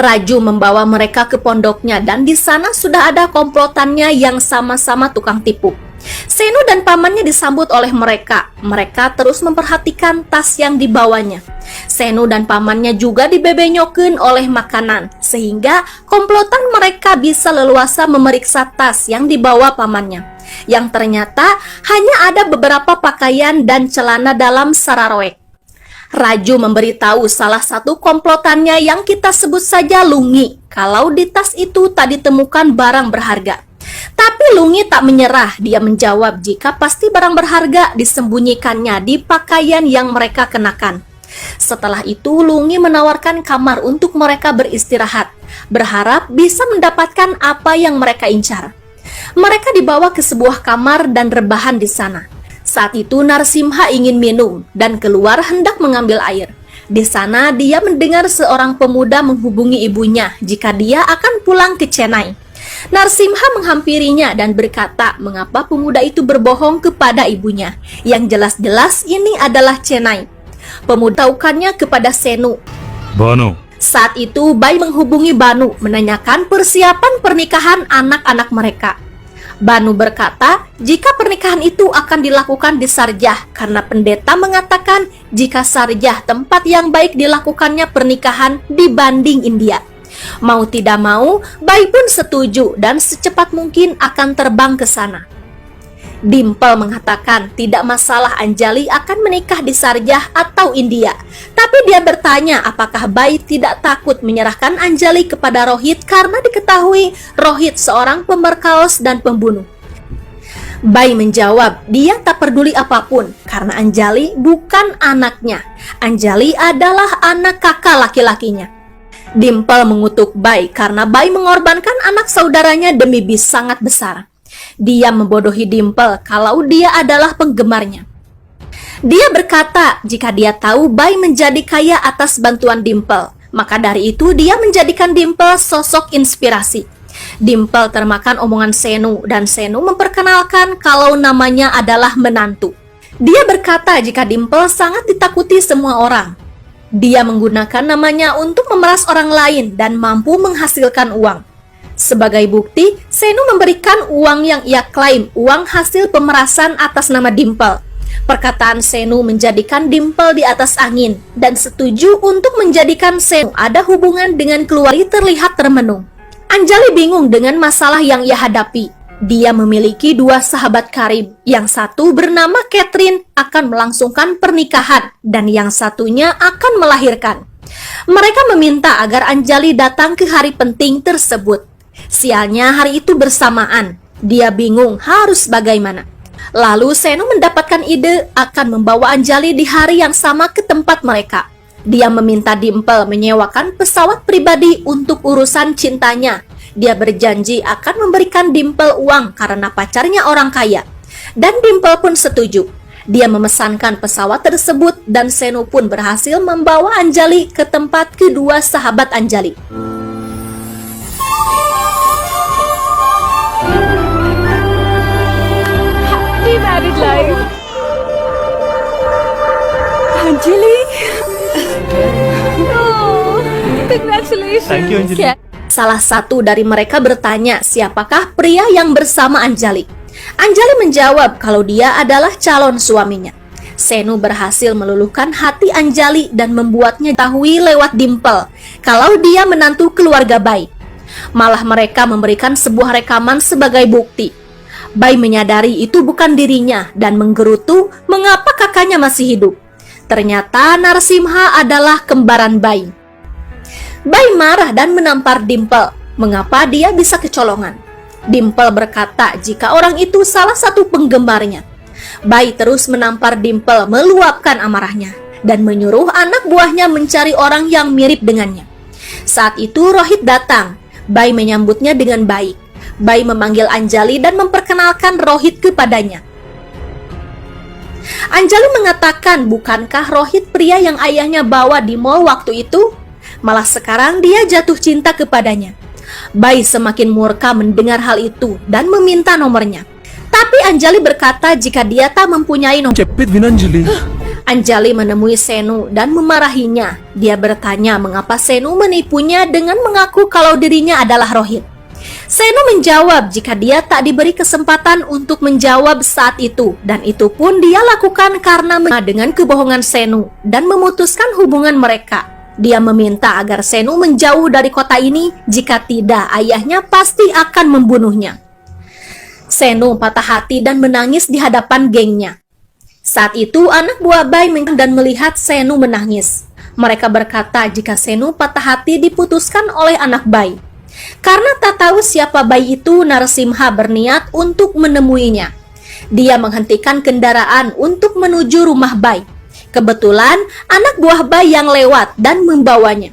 Raju membawa mereka ke pondoknya dan di sana sudah ada komplotannya yang sama-sama tukang tipu. Senu dan pamannya disambut oleh mereka. Mereka terus memperhatikan tas yang dibawanya. Senu dan pamannya juga dibebenyokin oleh makanan, sehingga komplotan mereka bisa leluasa memeriksa tas yang dibawa pamannya, yang ternyata hanya ada beberapa pakaian dan celana dalam Sarawek. Raju memberitahu salah satu komplotannya yang kita sebut saja Lungi, kalau di tas itu tak ditemukan barang berharga. Tapi Lungi tak menyerah, dia menjawab jika pasti barang berharga disembunyikannya di pakaian yang mereka kenakan. Setelah itu Lungi menawarkan kamar untuk mereka beristirahat, berharap bisa mendapatkan apa yang mereka incar. Mereka dibawa ke sebuah kamar dan rebahan di sana. Saat itu Narsimha ingin minum dan keluar hendak mengambil air. Di sana dia mendengar seorang pemuda menghubungi ibunya jika dia akan pulang ke Chennai. Narsimha menghampirinya dan berkata mengapa pemuda itu berbohong kepada ibunya, yang jelas-jelas ini adalah Chennai. Pemuda tahukannya kepada Senu. Banu. Saat itu Bai menghubungi Banu menanyakan persiapan pernikahan anak-anak mereka. Banu berkata jika pernikahan itu akan dilakukan di Sarjah karena pendeta mengatakan jika Sarjah tempat yang baik dilakukannya pernikahan dibanding India. Mau tidak mau, Bai pun setuju dan secepat mungkin akan terbang ke sana. Dimple mengatakan tidak masalah Anjali akan menikah di Sarjah atau India, tapi dia bertanya apakah Bai tidak takut menyerahkan Anjali kepada Rohit karena diketahui Rohit seorang pemerkaos dan pembunuh. Bai menjawab dia tak peduli apapun karena Anjali bukan anaknya. Anjali adalah anak kakak laki-lakinya. Dimple mengutuk Bai karena Bai mengorbankan anak saudaranya demi bis sangat besar. Dia membodohi Dimple kalau dia adalah penggemarnya. Dia berkata jika dia tahu Bai menjadi kaya atas bantuan Dimple, maka dari itu dia menjadikan Dimple sosok inspirasi. Dimple termakan omongan Senu dan Senu memperkenalkan kalau namanya adalah menantu. Dia berkata jika Dimple sangat ditakuti semua orang. Dia menggunakan namanya untuk memeras orang lain dan mampu menghasilkan uang. Sebagai bukti, Senu memberikan uang yang ia klaim uang hasil pemerasan atas nama Dimple. Perkataan Senu menjadikan Dimple di atas angin dan setuju untuk menjadikan Senu ada hubungan dengan keluarga terlihat termenung. Anjali bingung dengan masalah yang ia hadapi. Dia memiliki dua sahabat karib, yang satu bernama Catherine akan melangsungkan pernikahan dan yang satunya akan melahirkan. Mereka meminta agar Anjali datang ke hari penting tersebut. Sialnya hari itu bersamaan. Dia bingung harus bagaimana. Lalu Senu mendapatkan ide akan membawa Anjali di hari yang sama ke tempat mereka. Dia meminta Dimple menyewakan pesawat pribadi untuk urusan cintanya. Dia berjanji akan memberikan Dimple uang karena pacarnya orang kaya. Dan Dimple pun setuju. Dia memesankan pesawat tersebut dan Senu pun berhasil membawa Anjali ke tempat kedua sahabat Anjali. Happy married life. Anjali. Oh, congratulations. Thank you, Anjali. Yeah. Salah satu dari mereka bertanya siapakah pria yang bersama Anjali. Anjali menjawab kalau dia adalah calon suaminya. Senu berhasil meluluhkan hati Anjali dan membuatnya tahui lewat Dimple kalau dia menantu keluarga Bai. Malah mereka memberikan sebuah rekaman sebagai bukti. Bai menyadari itu bukan dirinya dan menggerutu mengapa kakaknya masih hidup. Ternyata Narsimha adalah kembaran Bai. Bai marah dan menampar Dimple. Mengapa dia bisa kecolongan? Dimple berkata jika orang itu salah satu penggemarnya. Bai terus menampar Dimple meluapkan amarahnya dan menyuruh anak buahnya mencari orang yang mirip dengannya. Saat itu Rohit datang. Bai menyambutnya dengan baik. Bai memanggil Anjali dan memperkenalkan Rohit kepadanya. Anjali mengatakan bukankah Rohit pria yang ayahnya bawa di mall waktu itu? Malah sekarang dia jatuh cinta kepadanya. Bai semakin murka mendengar hal itu dan meminta nomornya. Tapi Anjali berkata jika dia tak mempunyai nomor. Cepat Vinanjali. Anjali menemui Senu dan memarahinya. Dia bertanya mengapa Senu menipunya dengan mengaku kalau dirinya adalah Rohit. Senu menjawab jika dia tak diberi kesempatan untuk menjawab saat itu, dan itu pun dia lakukan karena dengan kebohongan Senu dan memutuskan hubungan mereka. Dia meminta agar Senu menjauh dari kota ini, jika tidak ayahnya pasti akan membunuhnya. Senu patah hati dan menangis di hadapan gengnya. Saat itu anak buah Bai dan melihat Senu menangis. Mereka berkata jika Senu patah hati diputuskan oleh anak Bai. Karena tak tahu siapa Bai itu, Narasimha berniat untuk menemuinya. Dia menghentikan kendaraan untuk menuju rumah Bai. Kebetulan anak buah Bai yang lewat dan membawanya.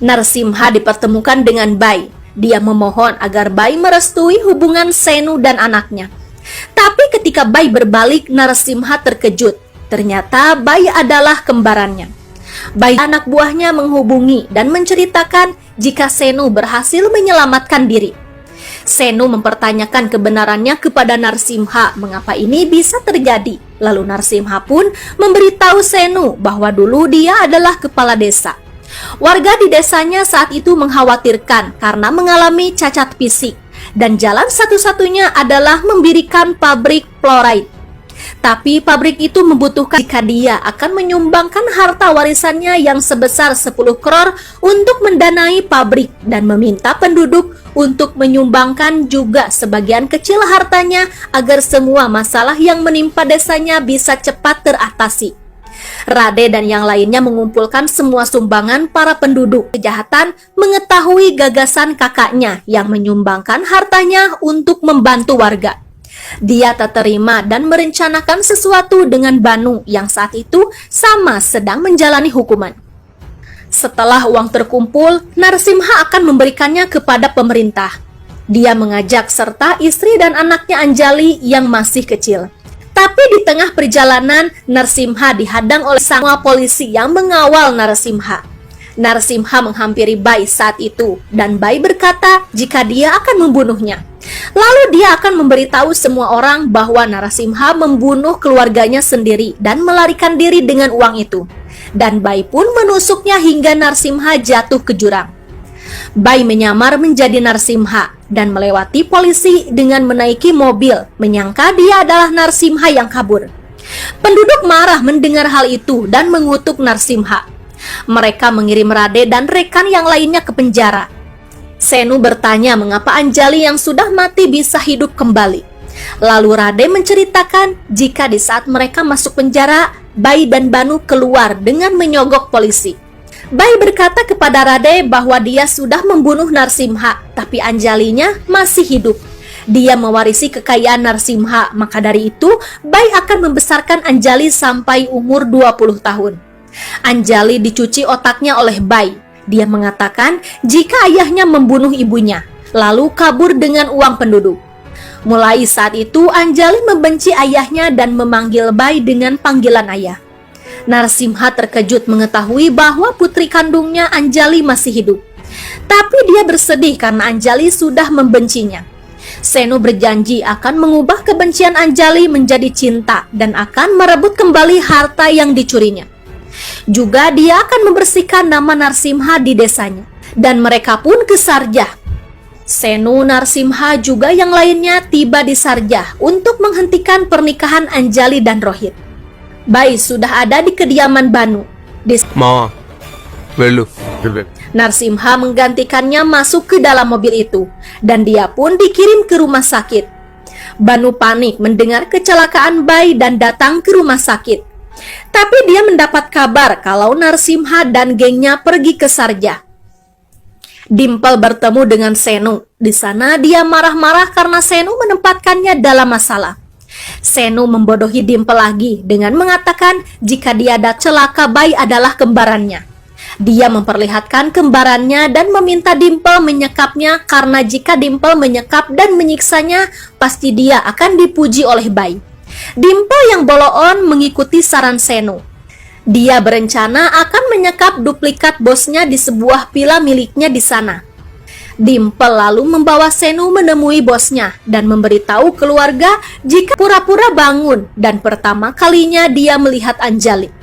Narasimha dipertemukan dengan Bai. Dia memohon agar Bai merestui hubungan Senu dan anaknya. Tapi ketika Bai berbalik, Narasimha terkejut. Ternyata Bai adalah kembarannya. Bai anak buahnya menghubungi dan menceritakan jika Senu berhasil menyelamatkan diri. Senu mempertanyakan kebenarannya kepada Narasimha mengapa ini bisa terjadi. Lalu Narasimha pun memberitahu Senu bahwa dulu dia adalah kepala desa. Warga di desanya saat itu mengkhawatirkan karena mengalami cacat fisik, dan jalan satu-satunya adalah mendirikan pabrik fluoride. Tapi pabrik itu membutuhkan jika dia akan menyumbangkan harta warisannya yang sebesar 10 crore untuk mendanai pabrik, dan meminta penduduk untuk menyumbangkan juga sebagian kecil hartanya agar semua masalah yang menimpa desanya bisa cepat teratasi. Rade dan yang lainnya mengumpulkan semua sumbangan para penduduk. Kejahatan mengetahui gagasan kakaknya yang menyumbangkan hartanya untuk membantu warga. Dia tak terima dan merencanakan sesuatu dengan Banu yang saat itu sama sedang menjalani hukuman. Setelah uang terkumpul, Narasimha akan memberikannya kepada pemerintah. Dia mengajak serta istri dan anaknya Anjali yang masih kecil. Tapi di tengah perjalanan, Narasimha dihadang oleh semua polisi yang mengawal Narasimha. Narasimha menghampiri Bai saat itu, dan Bai berkata jika dia akan membunuhnya. Lalu dia akan memberitahu semua orang bahwa Narasimha membunuh keluarganya sendiri dan melarikan diri dengan uang itu. Dan Bai pun menusuknya hingga Narasimha jatuh ke jurang. Bai menyamar menjadi Narasimha dan melewati polisi dengan menaiki mobil, menyangka dia adalah Narasimha yang kabur. Penduduk marah mendengar hal itu dan mengutuk Narasimha. Mereka mengirim Rade dan rekan yang lainnya ke penjara. Senu bertanya mengapa Anjali yang sudah mati bisa hidup kembali. Lalu Rade menceritakan jika di saat mereka masuk penjara, Bai dan Banu keluar dengan menyogok polisi. Bai berkata kepada Rade bahwa dia sudah membunuh Narasimha, tapi Anjalinya masih hidup. Dia mewarisi kekayaan Narasimha, maka dari itu Bai akan membesarkan Anjali sampai umur 20 tahun. Anjali dicuci otaknya oleh Bai. Dia mengatakan jika ayahnya membunuh ibunya, lalu kabur dengan uang penduduk. Mulai saat itu Anjali membenci ayahnya dan memanggil Bai dengan panggilan ayah. Narasimha terkejut mengetahui bahwa putri kandungnya Anjali masih hidup. Tapi dia bersedih karena Anjali sudah membencinya. Senu berjanji akan mengubah kebencian Anjali menjadi cinta dan akan merebut kembali harta yang dicurinya. Juga dia akan membersihkan nama Narasimha di desanya. Dan mereka pun ke Sarjah. Senu, Narasimha juga yang lainnya tiba di Sarjah untuk menghentikan pernikahan Anjali dan Rohit. Bai sudah ada di kediaman Banu. మావా వెళ్ళు Narasimha menggantikannya masuk ke dalam mobil itu, dan dia pun dikirim ke rumah sakit. Banu panik mendengar kecelakaan Bai dan datang ke rumah sakit. Tapi dia mendapat kabar kalau Narasimha dan gengnya pergi ke Sarjah. Dimple bertemu dengan Senu. Di sana dia marah-marah karena Senu menempatkannya dalam masalah. Senu membodohi Dimple lagi dengan mengatakan jika dia ada celaka Bai adalah kembarannya. Dia memperlihatkan kembarannya dan meminta Dimple menyekapnya karena jika Dimple menyekap dan menyiksanya, pasti dia akan dipuji oleh Bai. Dimple yang boloon mengikuti saran Senu. Dia berencana akan menyekap duplikat bosnya di sebuah villa miliknya di sana. Dimple lalu membawa Senu menemui bosnya dan memberitahu keluarga jika pura-pura bangun dan pertama kalinya dia melihat Anjali.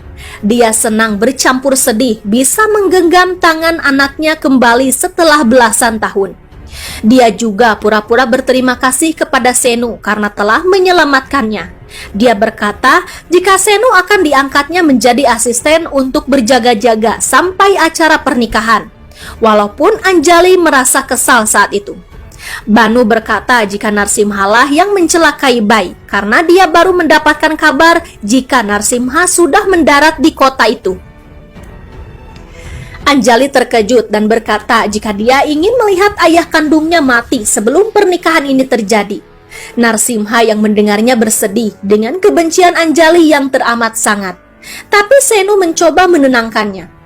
Dia senang bercampur sedih bisa menggenggam tangan anaknya kembali setelah belasan tahun. Dia juga pura-pura berterima kasih kepada Senu karena telah menyelamatkannya. Dia berkata jika Senu akan diangkatnya menjadi asisten untuk berjaga-jaga sampai acara pernikahan. Walaupun Anjali merasa kesal saat itu. Banu berkata jika Narsimha lah yang mencelakai Bai karena dia baru mendapatkan kabar jika Narsimha sudah mendarat di kota itu. Anjali terkejut dan berkata jika dia ingin melihat ayah kandungnya mati sebelum pernikahan ini terjadi. Narsimha yang mendengarnya bersedih dengan kebencian Anjali yang teramat sangat. Tapi Senu mencoba menenangkannya.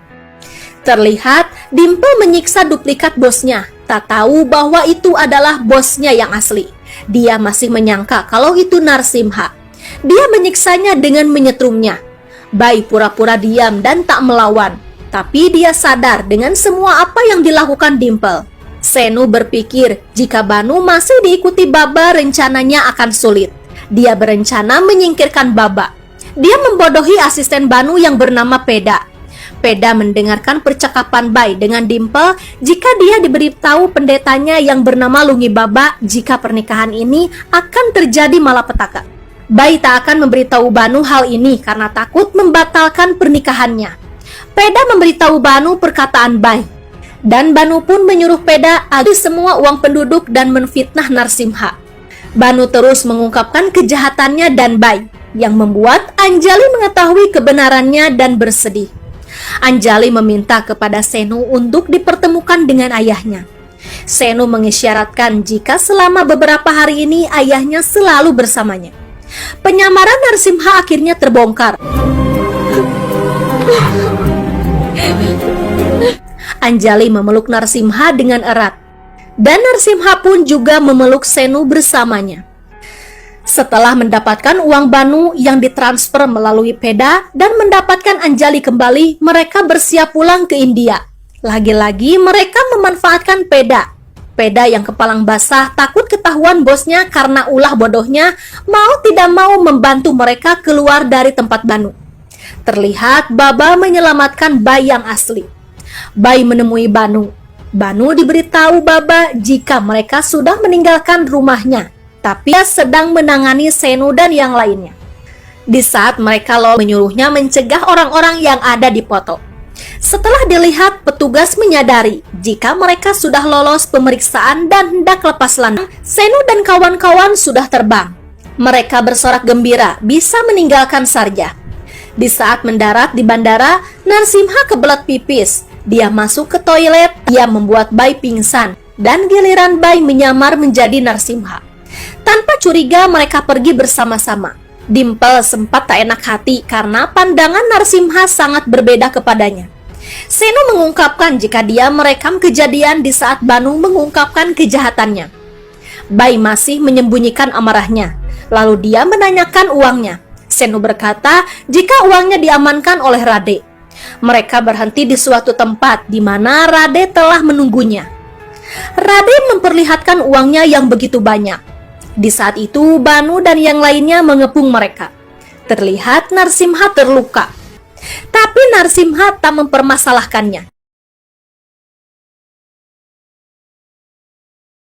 Terlihat Dimple menyiksa duplikat bosnya, tak tahu bahwa itu adalah bosnya yang asli. Dia masih menyangka kalau itu Narsimha. Dia menyiksanya dengan menyetrumnya. Bai pura-pura diam dan tak melawan. Tapi dia sadar dengan semua apa yang dilakukan Dimple. Senu berpikir jika Banu masih diikuti Baba rencananya akan sulit. Dia berencana menyingkirkan Baba. Dia membodohi asisten Banu yang bernama Peda. Peda mendengarkan percakapan Bai dengan Dimple jika dia diberitahu pendetanya yang bernama Lungi Baba jika pernikahan ini akan terjadi malapetaka. Bai tak akan memberitahu Banu hal ini karena takut membatalkan pernikahannya. Peda memberitahu Banu perkataan Bai. Dan Banu pun menyuruh Peda agar semua uang penduduk dan menfitnah Narsimha. Banu terus mengungkapkan kejahatannya dan Bai yang membuat Anjali mengetahui kebenarannya dan bersedih. Anjali meminta kepada Senu untuk dipertemukan dengan ayahnya. Senu mengisyaratkan jika selama beberapa hari ini ayahnya selalu bersamanya. Penyamaran Narsimha akhirnya terbongkar. Anjali memeluk Narsimha dengan erat. Dan Narsimha pun juga memeluk Senu bersamanya. Setelah mendapatkan uang Banu yang ditransfer melalui Peda dan mendapatkan Anjali kembali, mereka bersiap pulang ke India. Lagi-lagi mereka memanfaatkan Peda. Peda yang kepalang basah takut ketahuan bosnya karena ulah bodohnya mau tidak mau membantu mereka keluar dari tempat Banu. Terlihat Baba menyelamatkan Bai yang asli. Bai menemui Banu. Banu diberitahu Baba jika mereka sudah meninggalkan rumahnya. Tapi dia sedang menangani Senu dan yang lainnya. Di saat mereka menyuruhnya mencegah orang-orang yang ada di foto. Setelah dilihat, petugas menyadari jika mereka sudah lolos pemeriksaan dan hendak lepas landas, Senu dan kawan-kawan sudah terbang. Mereka bersorak gembira bisa meninggalkan Sarja. Di saat mendarat di bandara, Narsimha kebelet pipis. Dia masuk ke toilet, dia membuat Bai pingsan, dan giliran Bai menyamar menjadi Narsimha. Tanpa curiga mereka pergi bersama-sama. Dimple sempat tak enak hati karena pandangan Narsimha sangat berbeda kepadanya. Senu mengungkapkan jika dia merekam kejadian di saat Banu mengungkapkan kejahatannya. Bai masih menyembunyikan amarahnya. Lalu dia menanyakan uangnya. Senu berkata jika uangnya diamankan oleh Rade. Mereka berhenti di suatu tempat di mana Rade telah menunggunya. Rade memperlihatkan uangnya yang begitu banyak. Di saat itu, Banu dan yang lainnya mengepung mereka. Terlihat Narsimha terluka. Tapi Narsimha tak mempermasalahkannya.